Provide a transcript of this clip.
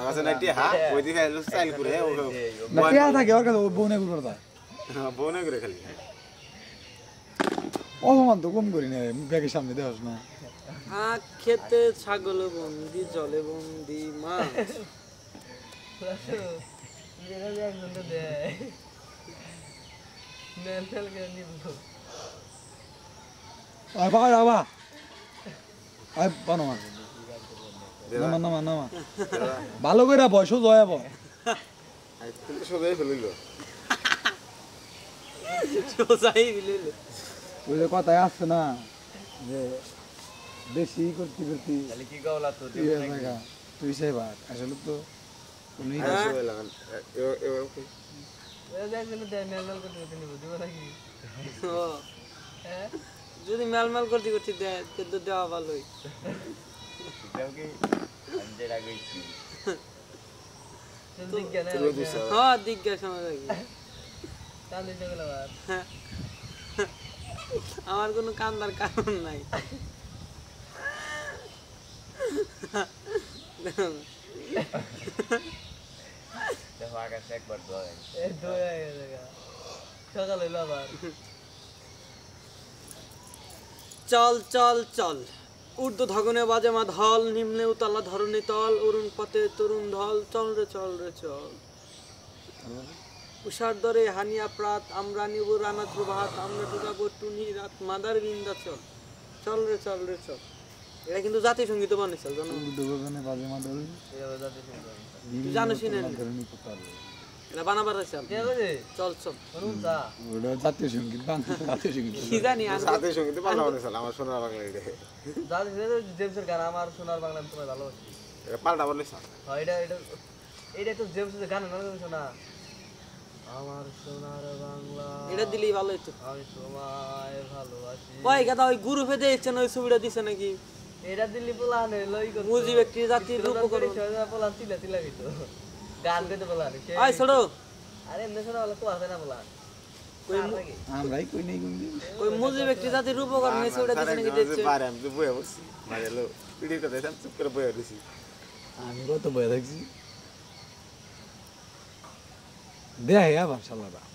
আছে না টিহা ওই দিকে স্টাইল করে না টিহা থাকে ওর কাছে বনে গুলো দা বনে করে খালি অপমান তো কম করি না ব্যাগের সামনে দেওয়াস না খেতে ছাগল বন্দি জলে বন্দি মাছ ভালো করে বয়স জয়া বয় সোজাই ফেলিল সোজাই ফেলিল ওই যে কথায় আসছে না যে বেশি করতে করতে কি গাওলা তো তুই সেই ভাগ আসলে তো যদি মেলমেল করতে করতে দেয় তো দেওয়া ভালোই হ্যাঁ জিজ্ঞাসা আমার কোনো কান্দার কারণ নাই চল চল চল ঊর্ধ্ব ধগনে বাজে মা ধল নিম্নে উতলা ধরণী তল অরুণ পথে তরুণ ঢল চল রে চল উষার দরে হানিয়া প্রাত আমরা নিব রানা প্রভাত আমরা ঢুকাবো টুনি রাত মাদার বিন্দা চল চল রে চল এটা কিন্তু জাতীয় সঙ্গীত বানিয়েছে জানো জানো শুনে এটা বানাবার আছে চল ওটা জাতীয় সঙ্গীত কি জানি জাতীয় সঙ্গীত বানাবার আমার সোনার বাংলা জেমসের গান আমার সোনার বাংলা আমি তোমায় ভালোবাসি পাল্টা বলিস এটা তো জেমসের গান না আমার সোনার বাংলা এটা দিলেই ভালো হতো আমি তোমায় ভালোবাসি ওই কথা ওই গ্রুপে দিয়েছেন ওই ছবিটা দিছে নাকি এটা দিল্লি পোলানে লই করতে মুজিব একটি জাতির রূপকরণ পোলান তিলা গিতো গান গাইতে পোলানে আই ছোড়ো আরে এমনি শোনা বলে তো আছে না পোলান আমরাই কই নেই গুন্ডি ওই মুজিব একটি জাতির রূপকরণ এই ছবিটা দিছে নাকি দেখছে পারে আমি তো বয়ে বসছি মানে লো পিড়ি কথা আমি চুপ করে বয়ে দিছি আমি কত বয়ে থাকছি দেখ আবার শালারা